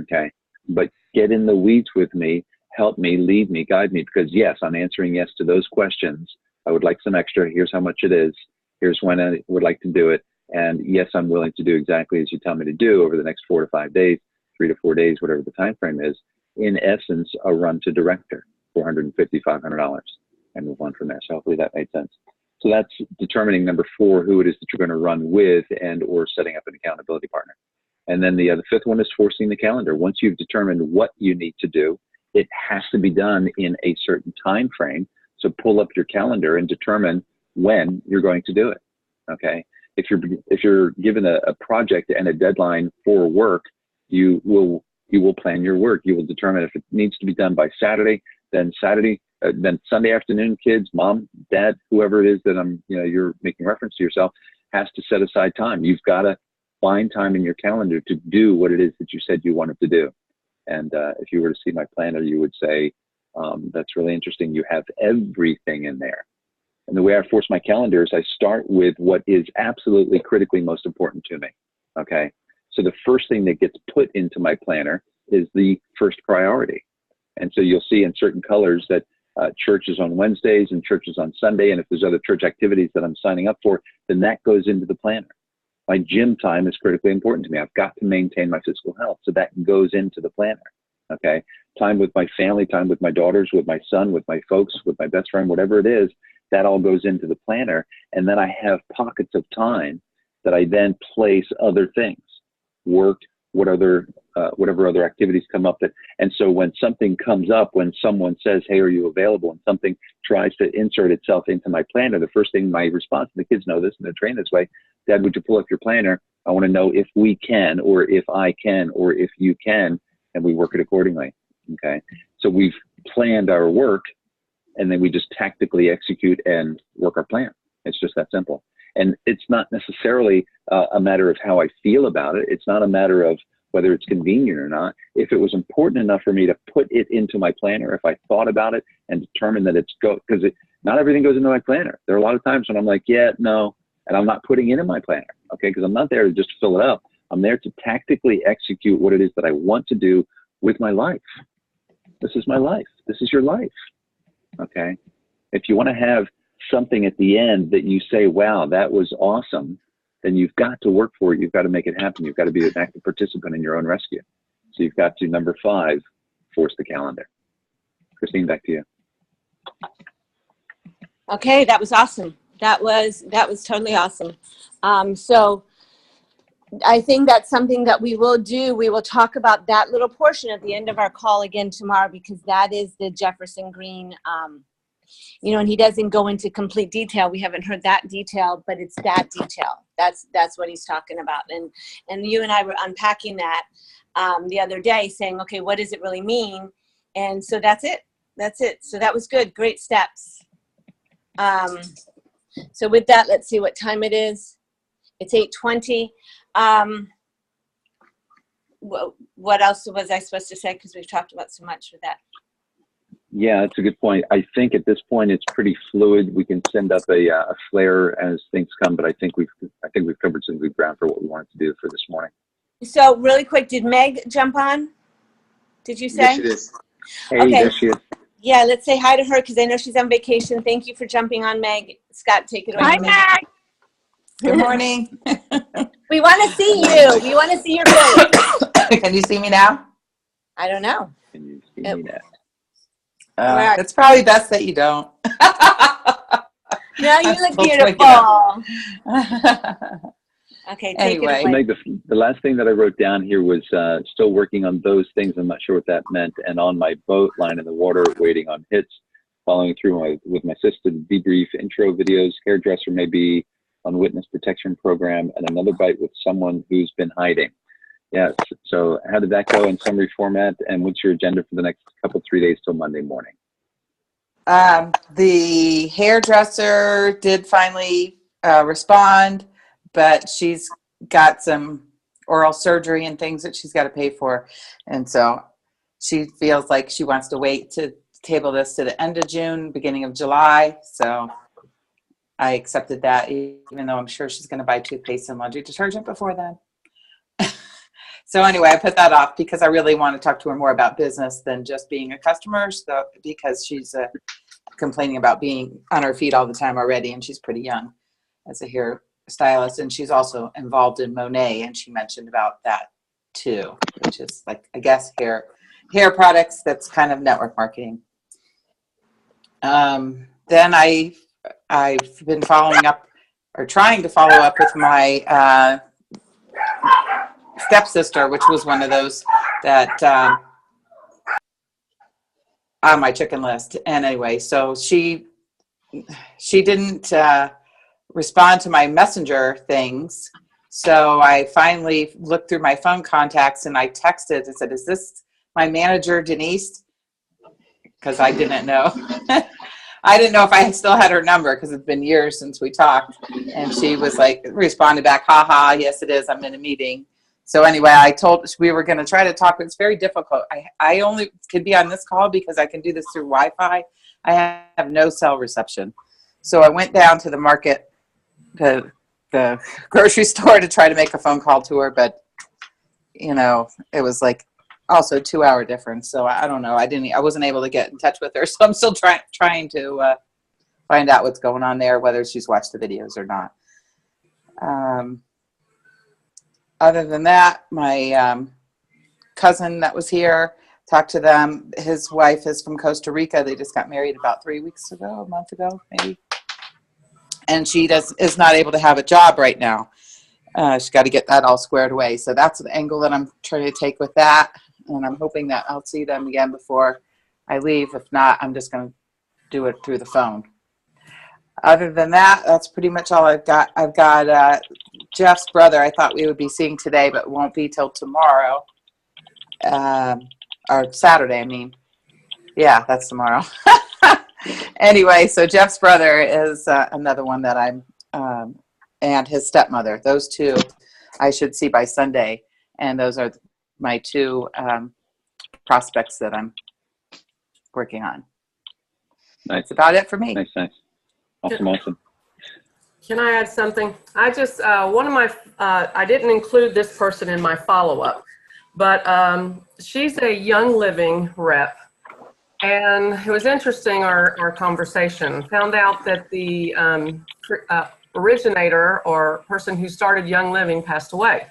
Speaker 2: Okay. But get in the weeds with me, help me, lead me, guide me, because yes, I'm answering yes to those questions. I would like some extra. Here's how much it is. Here's when I would like to do it. And yes, I'm willing to do exactly as you tell me to do over the next 4 to 5 days, 3 to 4 days, whatever the time frame is. In essence, a run to director, $450, $500, and move on from there. So hopefully that made sense. So that's determining number 4, who it is that you're going to run with and or setting up an accountability partner. And then the 5th one is forcing the calendar. Once you've determined what you need to do, it has to be done in a certain time frame. So pull up your calendar and determine when you're going to do it. Okay. If you're given a project and a deadline for work, you will plan your work. You will determine if it needs to be done by Saturday, then Sunday afternoon, kids, mom, dad, whoever it is that you're making reference to yourself, has to set aside time. You've got to find time in your calendar to do what it is that you said you wanted to do. And if you were to see my planner, you would say, that's really interesting. You have everything in there. And the way I force my calendar is I start with what is absolutely critically most important to me. Okay. So the first thing that gets put into my planner is the first priority. And so you'll see in certain colors that church is on Wednesdays and church is on Sunday. And if there's other church activities that I'm signing up for, then that goes into the planner. My gym time is critically important to me. I've got to maintain my physical health. So that goes into the planner. Okay. Time with my family, time with my daughters, with my son, with my folks, with my best friend, whatever it is, that all goes into the planner. And then I have pockets of time that I then place other things, work, whatever other activities come up. And so when something comes up, when someone says, hey, are you available? And something tries to insert itself into my planner, the first thing, my response, and the kids know this and they're trained this way, Dad, would you pull up your planner? I want to know if we can, or if I can, or if you can, and we work it accordingly. Okay. So we've planned our work and then we just tactically execute and work our plan. It's just that simple. And it's not necessarily a matter of how I feel about it. It's not a matter of whether it's convenient or not. If it was important enough for me to put it into my planner, if I thought about it and determined that it's because not everything goes into my planner. There are a lot of times when I'm like, yeah, no, and I'm not putting it in my planner. Okay. Because I'm not there to just fill it up. I'm there to tactically execute what it is that I want to do with my life. This is my life. This is your life. Okay. If you want to have something at the end that you say, wow, that was awesome, then you've got to work for it. You've got to make it happen. You've got to be an active participant in your own rescue. So you've got to, number 5, force the calendar. Christine, back to you.
Speaker 1: Okay, that was awesome. That was totally awesome. So I think that's something that we will do. We will talk about that little portion at the end of our call again tomorrow, because that is the Jefferson Green, and he doesn't go into complete detail. We haven't heard that detail, but it's that detail. That's what he's talking about. And you and I were unpacking that the other day, saying, okay, what does it really mean? And so that's it. So that was good. Great steps. So with that, let's see what time it is. It's 8:20. What else was I supposed to say? Because we've talked about so much with that.
Speaker 2: Yeah, that's a good point. I think at this point it's pretty fluid. We can send up a flare as things come, but I think we've covered some good ground for what we wanted to do for this morning.
Speaker 1: So really quick, did Meg jump on? Did you say?
Speaker 9: Yes, she is.
Speaker 2: Hey,
Speaker 1: Okay.
Speaker 2: there she is.
Speaker 1: Yeah, let's say hi to her because I know she's on vacation. Thank you for jumping on, Meg. Scott, take it away.
Speaker 10: Hi, Meg. Good morning.
Speaker 1: We want to see you. We want to see your face.
Speaker 10: Can you see me now?
Speaker 1: I don't know.
Speaker 2: Can you see me now?
Speaker 10: It's probably best that you don't.
Speaker 1: No, you look beautiful. Okay, take
Speaker 10: Anyway.
Speaker 1: it away.
Speaker 2: Meg, the last thing that I wrote down here was still working on those things. I'm not sure what that meant. And on my boat, lying in the water, waiting on hits, following through with my assisted debrief, intro videos, hairdresser maybe on witness protection program, and another bite with someone who's been hiding. Yes. So how did that go in summary format? And what's your agenda for the next 3 days till Monday morning?
Speaker 10: The hairdresser did finally respond, but she's got some oral surgery and things that she's got to pay for. And so she feels like she wants to wait to table this to the end of June, beginning of July. So I accepted that, even though I'm sure she's going to buy toothpaste and laundry detergent before then. So anyway, I put that off because I really want to talk to her more about business than just being a customer. So because she's complaining about being on her feet all the time already, and she's pretty young as a hairstylist, and she's also involved in Monet, and she mentioned about that too, which is like, I guess, hair products. That's kind of network marketing. Then I've been following up or trying to follow up with my stepsister, which was one of those that on my chicken list. And anyway, so she didn't respond to my messenger things. So I finally looked through my phone contacts and I texted and said, is this my manager, Denise? Because I didn't know. I didn't know if I still had her number because it's been years since we talked. And she was like, responded back, haha, yes it is, I'm in a meeting. So anyway, I told we were going to try to talk, but it's very difficult. I only could be on this call because I can do this through Wi-Fi. I have no cell reception. So I went down to the market, the grocery store, to try to make a phone call to her, but you know, it was like also 2-hour difference. So I don't know. I wasn't able to get in touch with her. So I'm still trying to find out what's going on there, whether she's watched the videos or not. Other than that, my cousin that was here, talked to them. His wife is from Costa Rica. They just got married about 3 weeks ago, a month ago, maybe. And she is not able to have a job right now. She's got to get that all squared away. So that's the angle that I'm trying to take with that. And I'm hoping that I'll see them again before I leave. If not, I'm just going to do it through the phone. Other than that, that's pretty much all I've got. I've got Jeff's brother I thought we would be seeing today, but won't be till tomorrow. Or Saturday, I mean. Yeah, that's tomorrow. Anyway, so Jeff's brother is another one that I'm, and his stepmother. Those two I should see by Sunday. And those are my two prospects that I'm working on.
Speaker 2: Nice.
Speaker 10: That's about it for me.
Speaker 2: Nice. Awesome.
Speaker 3: Can I add something? I just, one of my, I didn't include this person in my follow-up, but she's a Young Living rep. And it was interesting, our conversation. Found out that the originator or person who started Young Living passed away.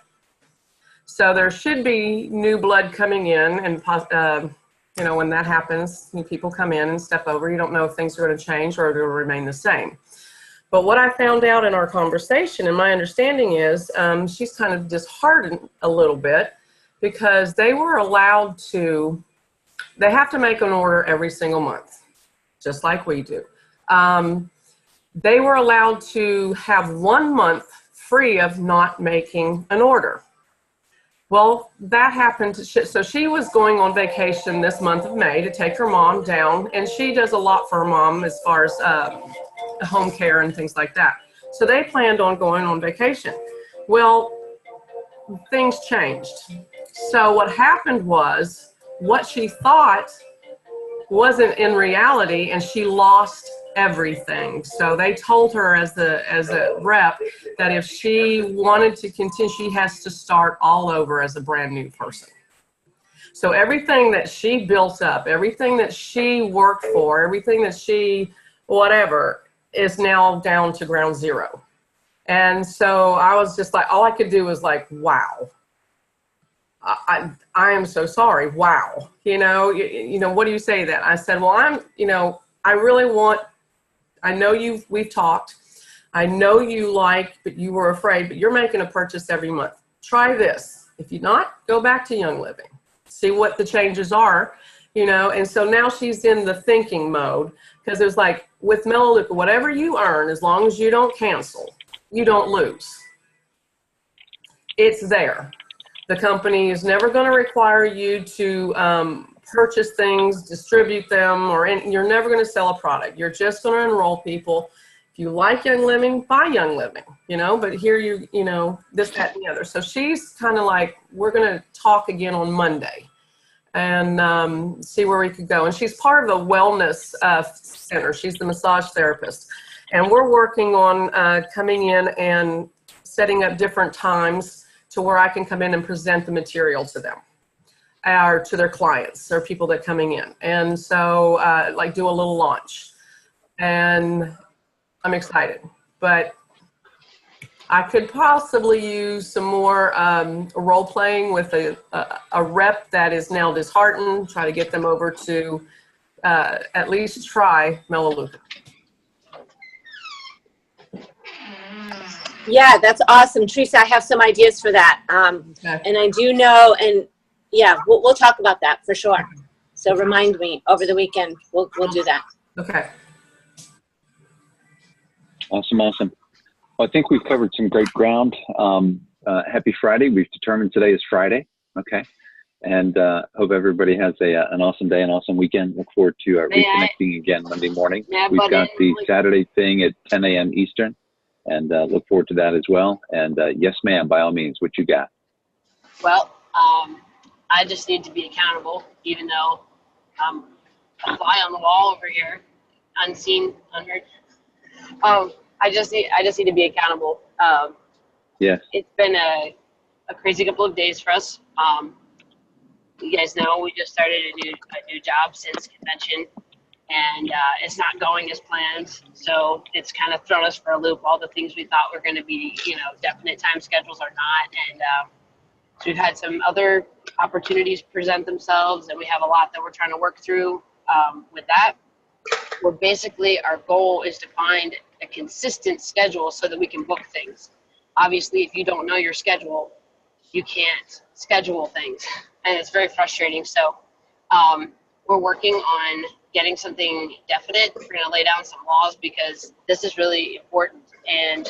Speaker 3: So there should be new blood coming in, and you know, when that happens, new people come in and step over. You don't know if things are going to change or it'll remain the same. But what I found out in our conversation, and my understanding is, she's kind of disheartened a little bit because they were allowed to, they have to make an order every single month, just like we do. They were allowed to have 1 month free of not making an order. Well, that happened. So she was going on vacation this month of May to take her mom down, and she does a lot for her mom as far as home care and things like that. So they planned on going on vacation. Well, things changed. So what happened was what she thought wasn't in reality, and she lost everything. So they told her as a rep that if she wanted to continue, she has to start all over as a brand new person. So everything that she built up, everything that she worked for, everything that she whatever is now down to ground zero. And so I was just like, all I could do was like, wow. I am so sorry. Wow. You know, what do you say then? I said, well, I really want, I know we've talked. I know you but you were afraid, but you're making a purchase every month. Try this. If you're not, go back to Young Living. See what the changes are, and so now she's in the thinking mode, because it was like with Melaleuca, whatever you earn, as long as you don't cancel, you don't lose. It's there. The company is never going to require you to purchase things, distribute them, you're never going to sell a product. You're just going to enroll people. If you like Young Living, buy Young Living, but here this, that, and the other. So she's kind of like, we're going to talk again on Monday and see where we could go. And she's part of a wellness center. She's the massage therapist. And we're working on coming in and setting up different times to where I can come in and present the material to them, or to their clients or people that are coming in. And so like do a little launch. And I'm excited, but I could possibly use some more role playing with a rep that is now disheartened, try to get them over to at least try Melaleuca.
Speaker 1: Yeah, that's awesome. Teresa, I have some ideas for that.
Speaker 3: Okay.
Speaker 1: And I do know, and yeah, we'll talk about that for sure. So remind me over the weekend, we'll do that.
Speaker 3: Okay.
Speaker 2: Awesome. Well, I think we've covered some great ground. Happy Friday. We've determined today is Friday. Okay. And hope everybody has an awesome day, an awesome weekend. Look forward to reconnecting again Monday morning. We've got the Saturday thing at 10 a.m. Eastern, and look forward to that as well. And yes, ma'am, by all means, what you got?
Speaker 11: Well, I just need to be accountable, even though I'm a fly on the wall over here, unseen, unheard. I just need to be accountable.
Speaker 2: Yes.
Speaker 11: It's been a crazy couple of days for us. You guys know we just started a new job since convention, and it's not going as planned. So it's kind of thrown us for a loop. All the things we thought were going to be, definite time schedules are not. And so we've had some other opportunities present themselves, and we have a lot that we're trying to work through with that. We're basically, our goal is to find a consistent schedule so that we can book things. Obviously, if you don't know your schedule, you can't schedule things, and it's very frustrating. So we're working on getting something definite. We're going to lay down some laws because this is really important, and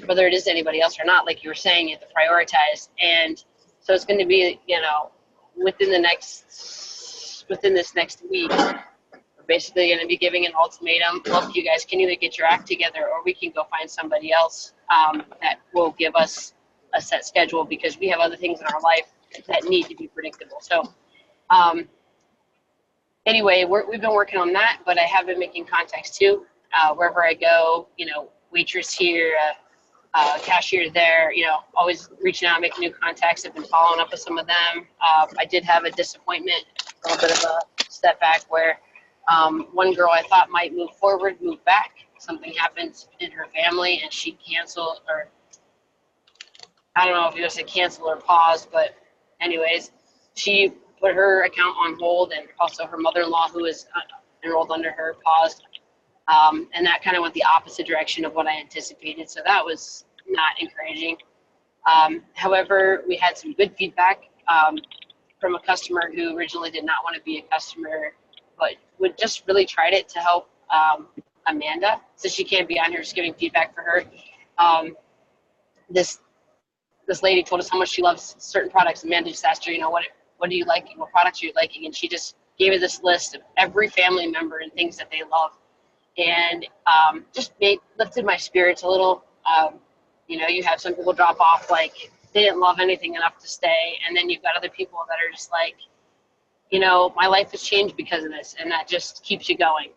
Speaker 11: whether it is anybody else or not, like you were saying, you have to prioritize. And so it's going to be, within this next week, we're basically going to be giving an ultimatum. Look, you guys can either get your act together, or we can go find somebody else that will give us a set schedule, because we have other things in our life that need to be predictable. So anyway, we've been working on that, but I have been making contacts too. Wherever I go, waitress here, cashier there, always reaching out, making new contacts. I've been following up with some of them. I did have a disappointment, a little bit of a step back, where one girl I thought might move forward, moved back. Something happened in her family, and she canceled, or I don't know if you would say cancel or pause, but anyways, she put her account on hold, and also her mother-in-law, who is enrolled under her, paused. And that kind of went the opposite direction of what I anticipated. So that was not encouraging. However, we had some good feedback from a customer who originally did not want to be a customer, but would just really tried it to help Amanda. So she can't be on here, just giving feedback for her. This lady told us how much she loves certain products. Amanda just asked her, what are you liking? What products are you liking? And she just gave her this list of every family member and things that they love. And just lifted my spirits a little. You have some people drop off, like they didn't love anything enough to stay. And then you've got other people that are just like, my life has changed because of this. And that just keeps you going.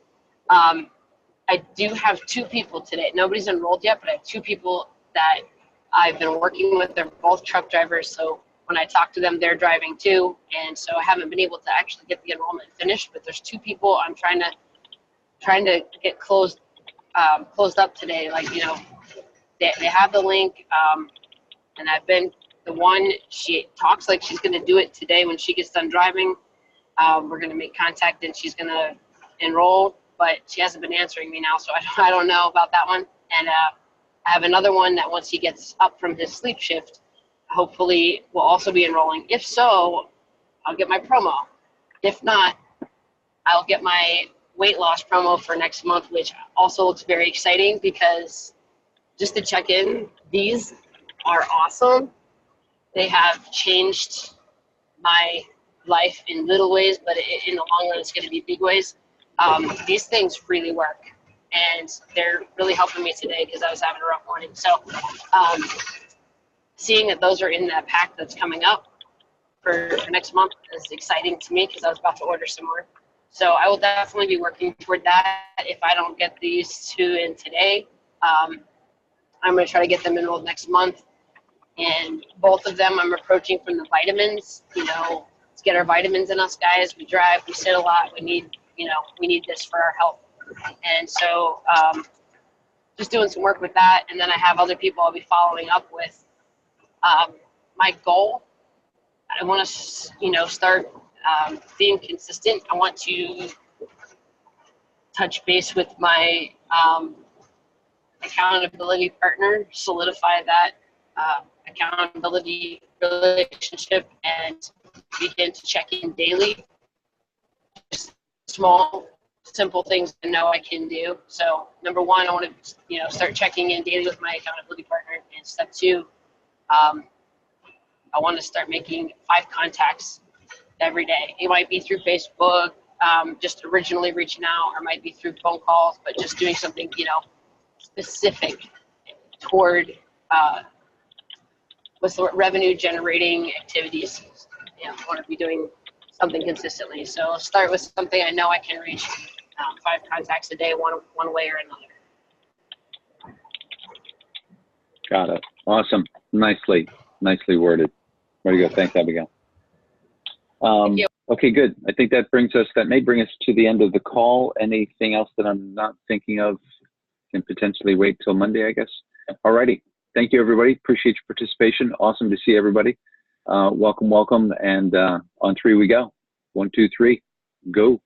Speaker 11: I do have 2 people today. Nobody's enrolled yet, but I have 2 people that I've been working with. They're both truck drivers. So when I talk to them, they're driving too. And so I haven't been able to actually get the enrollment finished, but there's 2 people I'm trying to get closed up today. Like, they have the link, and I've been the one. She talks like she's going to do it today when she gets done driving. We're going to make contact, and she's going to enroll, but she hasn't been answering me now, so I don't know about that one. And I have another one that once he gets up from his sleep shift, hopefully will also be enrolling. If so, I'll get my promo. If not, I'll get my weight loss promo for next month, which also looks very exciting, because just to check in, these are awesome. They have changed my life in little ways, but in the long run, it's going to be big ways. These things really work, and they're really helping me today because I was having a rough morning. So seeing that those are in that pack that's coming up for next month is exciting to me because I was about to order some more. So I will definitely be working toward that. If I don't get these two in today, I'm going to try to get them enrolled next month. And both of them I'm approaching from the vitamins. You know, let's get our vitamins in us, guys. We drive, we sit a lot. We need this for our health. And so just doing some work with that. And then I have other people I'll be following up with. My goal, I want to, start being consistent. I want to touch base with my accountability partner, solidify that accountability relationship, and begin to check in daily. Just small, simple things I know I can do. So number one, I want to start checking in daily with my accountability partner. And step two, I want to start making 5 contacts every day. It might be through Facebook, just originally reaching out, or might be through phone calls, but just doing something, specific toward revenue generating activities. I want to be doing something consistently. So I'll start with something I know I can reach 5 contacts a day, one way or another.
Speaker 2: Got it. Awesome. Nicely worded. Way to go. Thanks, Abigail.
Speaker 11: Thank you.
Speaker 2: Okay, good. I think that may bring us to the end of the call. Anything else that I'm not thinking of can potentially wait till Monday, I guess. All righty. Thank you, everybody. Appreciate your participation. Awesome to see everybody. Welcome. And on 3 we go. 1, 2, 3, go.